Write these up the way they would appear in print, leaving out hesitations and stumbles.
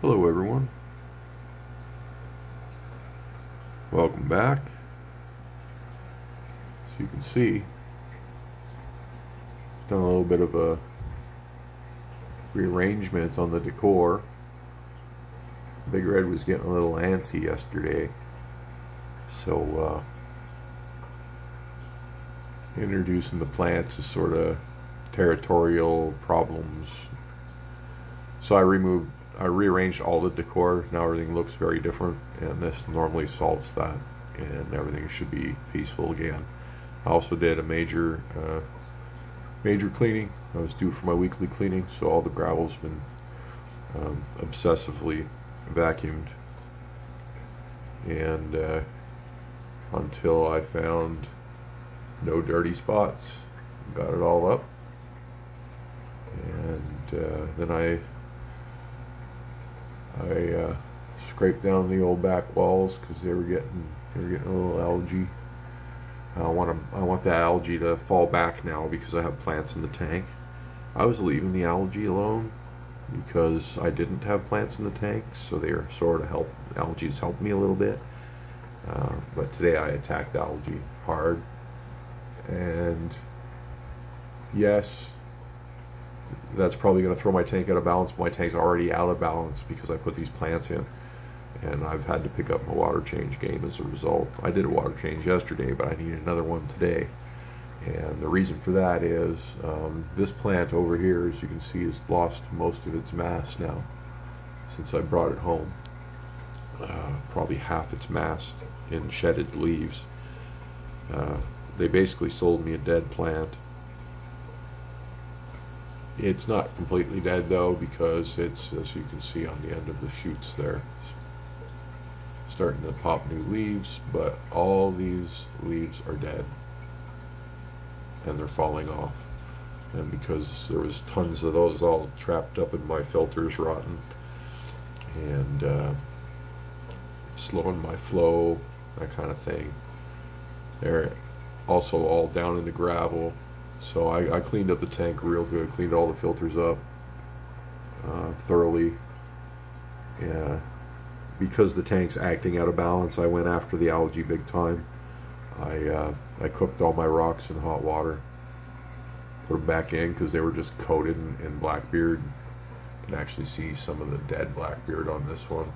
Hello everyone, welcome back. As you can see, I've done a little bit of a rearrangement on the decor. Big Red was getting a little antsy yesterday, so introducing the plants is sort of territorial problems. So I rearranged all the decor. Now everything looks very different, and this normally solves that, and everything should be peaceful again. I also did a major cleaning. I was due for my weekly cleaning, so all the gravel's been obsessively vacuumed, and until I found no dirty spots, got it all up, and then I scraped down the old back walls because they were getting a little algae. I want that algae to fall back now because I have plants in the tank. I was leaving the algae alone because I didn't have plants in the tank, so they're sort of algae's helped me a little bit. But today I attacked algae hard, and yes, that's probably going to throw my tank out of balance. My tank's already out of balance because I put these plants in, and I've had to pick up my water change game as a result. I did a water change yesterday, but I need another one today, and the reason for that is this plant over here, as you can see, has lost most of its mass now since I brought it home. Probably half its mass in shedded leaves. They basically sold me a dead plant. It's not completely dead though, because it's, as you can see on the end of the shoots there, starting to pop new leaves, but all these leaves are dead and they're falling off, and because there was tons of those all trapped up in my filters rotten and slowing my flow, that kind of thing. They're also all down in the gravel. So I cleaned up the tank real good, cleaned all the filters up thoroughly. Yeah, because the tank's acting out of balance, I went after the algae big time. I cooked all my rocks in hot water, put them back in because they were just coated in blackbeard. You can actually see some of the dead blackbeard on this one.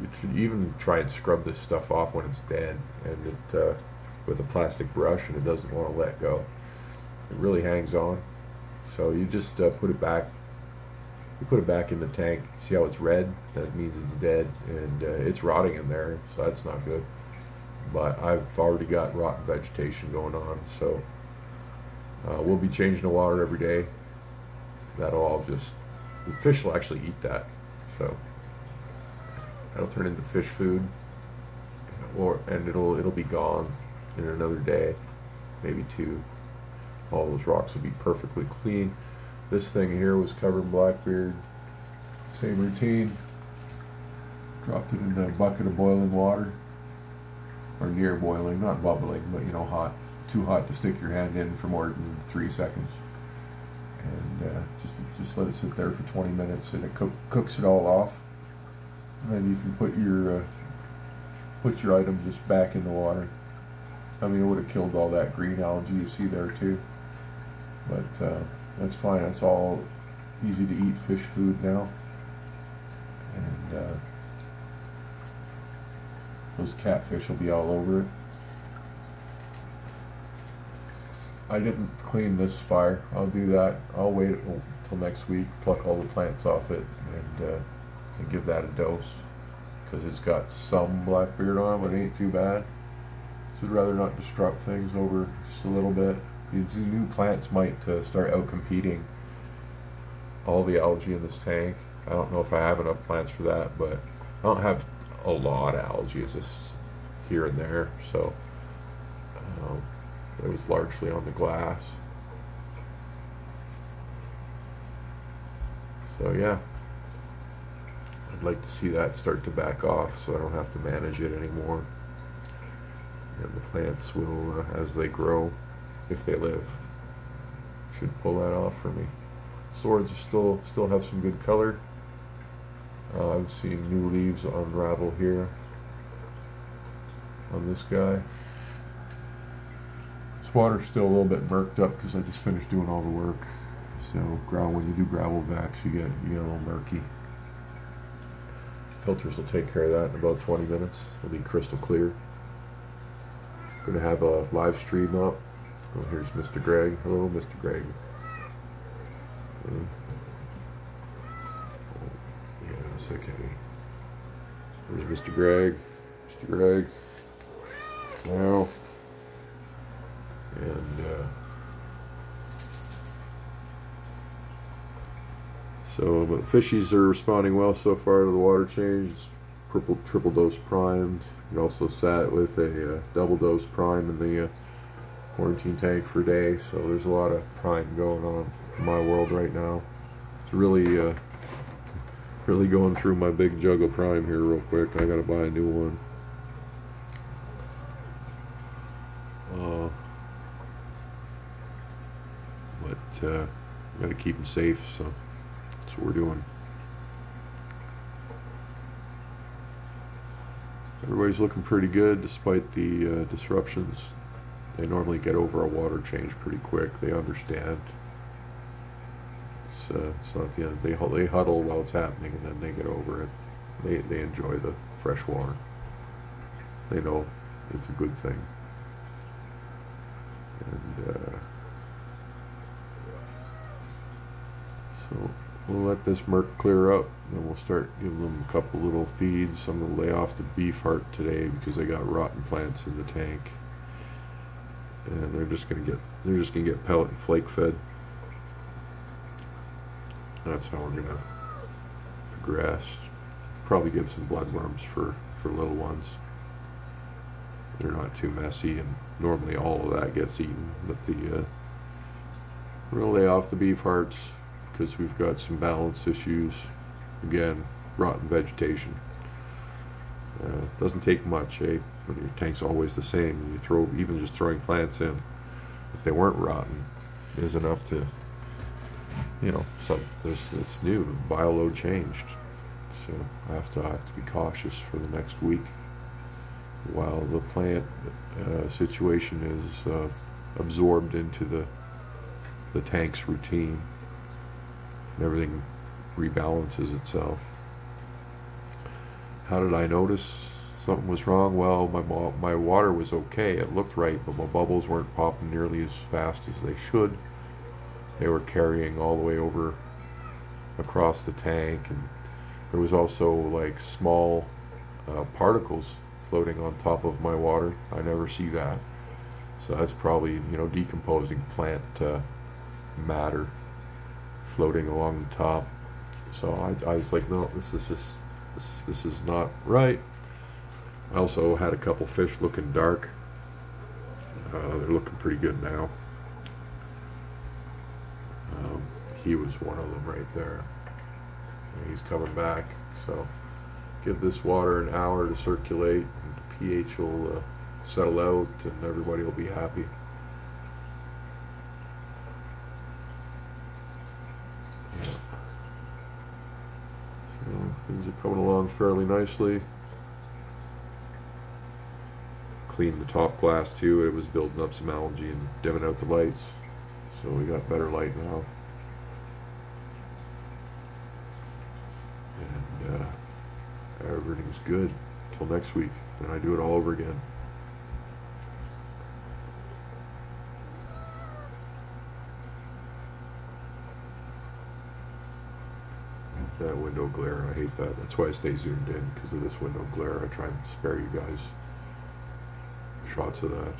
You should even try and scrub this stuff off when it's dead, and it with a plastic brush, and it doesn't want to let go. It really hangs on. So you just put it back. You put it back in the tank. See how it's red? That means it's dead, and it's rotting in there, so that's not good. But I've already got rotten vegetation going on, so we'll be changing the water every day. That'll all just, the fish will actually eat that, so that'll turn into fish food, and it'll be gone in another day, maybe two. All those rocks will be perfectly clean. This thing here was covered in blackbeard. Same routine. Dropped it in a bucket of boiling water, or near boiling, not bubbling, but you know, hot. Too hot to stick your hand in for more than 3 seconds. And just let it sit there for 20 minutes, and it cooks it all off. And then you can put your item just back in the water. I mean, it would have killed all that green algae you see there too. But that's fine. It's all easy to eat fish food now. And those catfish will be all over it. I didn't clean this spire. I'll do that. I'll wait until next week, pluck all the plants off it, and give that a dose, because it's got some blackbeard on it, but it ain't too bad. So I'd rather not disrupt things over just a little bit. These new plants might start out-competing all the algae in this tank. I don't know if I have enough plants for that, but I don't have a lot of algae. It's just here and there, so it was largely on the glass. So yeah, I'd like to see that start to back off so I don't have to manage it anymore. And the plants will, as they grow, if they live, should pull that off for me. Swords are still have some good color. I'm seeing new leaves unravel here on this guy. This water's still a little bit murked up because I just finished doing all the work. So when you do gravel vacs, you get a little murky. Filters will take care of that in about 20 minutes. It'll be crystal clear. Going to have a live stream up. Oh, here's Mr. Greg. Hello, Mr. Greg. Yeah, it's okay. There's Mr. Greg. Mr. Greg. Now. And but fishies are responding well so far to the water change. It's triple dose primed. It also sat with a double dose prime in the quarantine tank for a day. So there's a lot of prime going on in my world right now. It's really really going through my big jug of prime here real quick. I gotta buy a new one. But gotta keep them safe, so that's what we're doing. Everybody's looking pretty good despite the disruptions. They normally get over a water change pretty quick. They understand. It's not the end. They huddle while it's happening, and then they get over it. They enjoy the fresh water. They know it's a good thing. And so we'll let this murk clear up, and then we'll start giving them a couple little feeds. I'm going to lay off the beef heart today because they got rotten plants in the tank, and they're just going to get pellet and flake fed. That's how we're going to progress. Probably give some bloodworms for little ones. They're not too messy, and normally all of that gets eaten. But we're going to lay off the beef hearts because we've got some balance issues. Again, rotten vegetation. Doesn't take much, eh? When your tank's always the same, even just throwing plants in, if they weren't rotten, is enough to, it's new. The bioload changed, so I have to be cautious for the next week while the plant situation is absorbed into the tank's routine. And everything rebalances itself. How did I notice something was wrong? Well, my water was okay. It looked right, but my bubbles weren't popping nearly as fast as they should. They were carrying all the way over across the tank, and there was also like small particles floating on top of my water. I never see that. So that's probably, decomposing plant matter floating along the top. So I was like, no, this is not right. I also had a couple fish looking dark. They're looking pretty good now. He was one of them right there. And he's coming back. So give this water an hour to circulate, and the pH will settle out, and everybody will be happy. Things are coming along fairly nicely. Cleaned the top glass too. It was building up some algae and dimming out the lights. So we got better light now. And everything's good till next week. Then I do it all over again. That window glare, I hate that. That's why I stay zoomed in, because of this window glare. I try and spare you guys shots of that.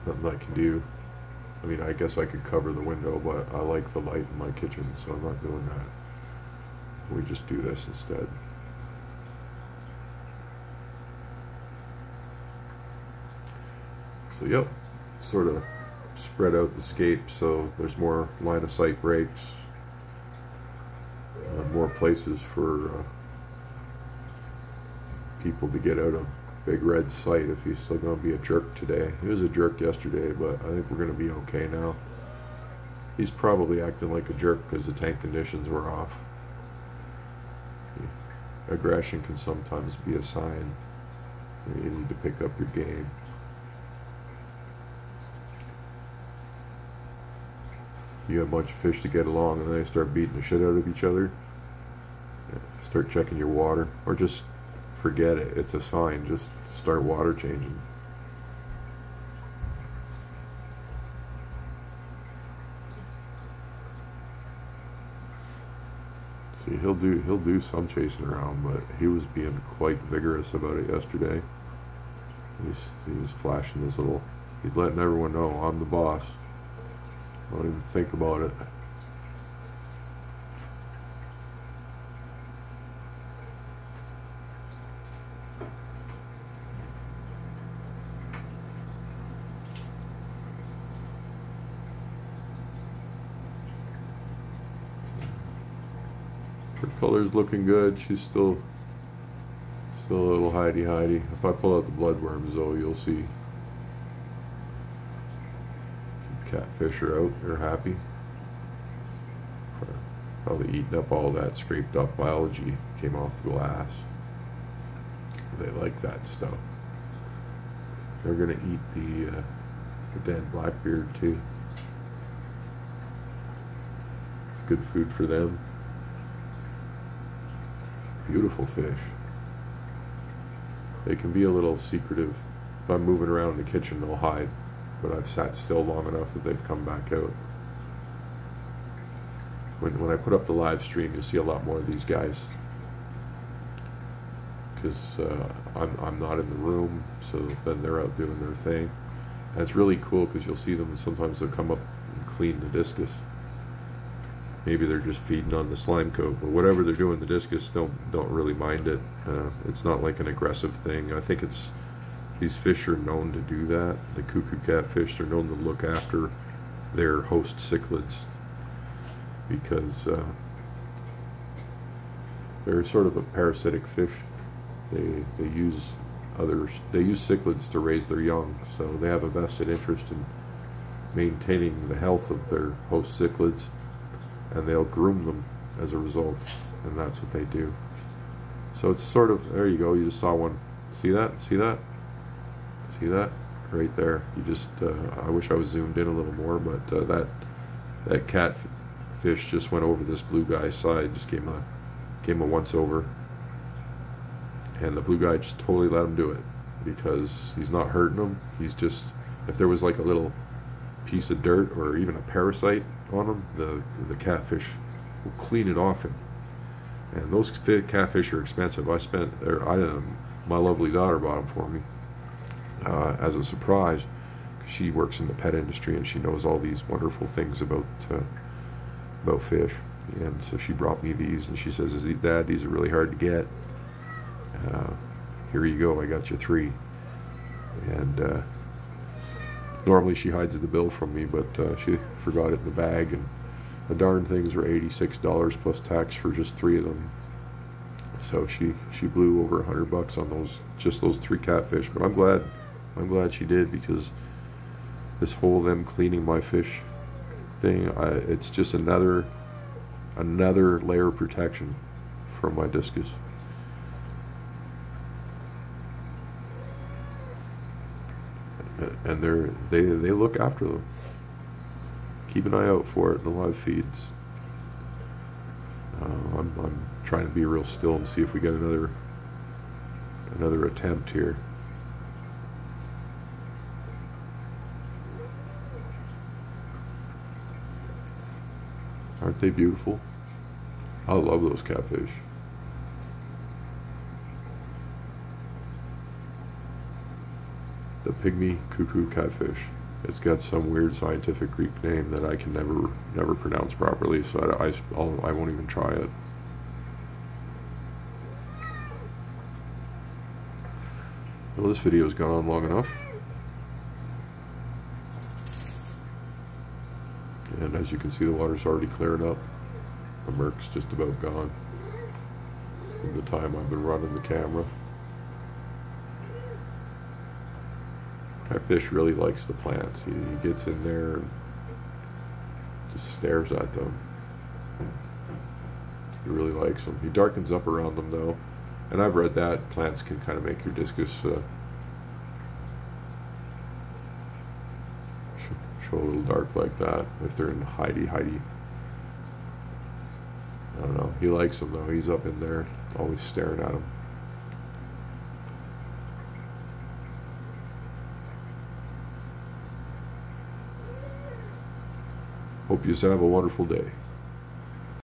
Nothing I can do. I mean, I guess I could cover the window, but I like the light in my kitchen, so I'm not doing that. We just do this instead. So yep, sort of spread out the scape so there's more line of sight breaks. More places for people to get out of Big Red's sight if he's still going to be a jerk today. He was a jerk yesterday, but I think we're going to be okay now. He's probably acting like a jerk because the tank conditions were off. aggression can sometimes be a sign that you need to pick up your game. You have a bunch of fish to get along and they start beating the shit out of each other. Start checking your water, or just forget it. It's a sign. Just start water changing. See, he'll do some chasing around, but he was being quite vigorous about it yesterday. He was flashing his little. He's letting everyone know I'm the boss. Don't even think about it. Her color's looking good. She's still a little hidey. If I pull out the bloodworms though, you'll see. Catfish are out. They're happy. Probably eating up all that scraped up algae came off the glass. They like that stuff. They're gonna eat the dead blackbeard too. It's good food for them. Beautiful fish. They can be a little secretive. If I'm moving around in the kitchen, they'll hide. But I've sat still long enough that they've come back out. When I put up the live stream, you'll see a lot more of these guys. Because I'm not in the room, so then they're out doing their thing. And it's really cool because you'll see them, sometimes they'll come up and clean the discus. Maybe they're just feeding on the slime coat, but whatever they're doing, the discus don't really mind it. It's not like an aggressive thing. I think it's, these fish are known to do that. The cuckoo catfish, they're known to look after their host cichlids because they're sort of a parasitic fish. They use cichlids to raise their young, so they have a vested interest in maintaining the health of their host cichlids. And they'll groom them as a result, and that's what they do. So it's sort of, there you go, you just saw one. See that? See that? See that? Right there. You just, I wish I was zoomed in a little more, but that catfish just went over this blue guy's side, just gave him a once over. And the blue guy just totally let him do it, because he's not hurting him. He's just, if there was like a little piece of dirt or even a parasite on him, the catfish will clean it off him. And those catfish are expensive. My lovely daughter bought them for me as a surprise, because she works in the pet industry and she knows all these wonderful things about fish. And so she brought me these, and she says, "Dad, these are really hard to get. Here you go. I got you 3." And normally she hides the bill from me, but she forgot it in the bag, and the darn things were $86 plus tax for just 3 of them. So she blew over $100 on just those 3 catfish. But I'm glad she did, because this whole them cleaning my fish thing, it's just another layer of protection from my discus. And they look after them. Keep an eye out for it in the live feeds. I'm trying to be real still and see if we get another attempt here. Aren't they beautiful? I love those catfish. The pygmy cuckoo catfish. It's got some weird scientific Greek name that I can never pronounce properly, so I won't even try it. Well, this video's gone on long enough. And as you can see, the water's already clearing up. The murk's just about gone in the time I've been running the camera. That fish really likes the plants. He gets in there and just stares at them. He really likes them. He darkens up around them though, and I've read that plants can kind of make your discus show a little dark like that if they're in hidey. I don't know. He likes them though. He's up in there, always staring at them. Hope you have a wonderful day.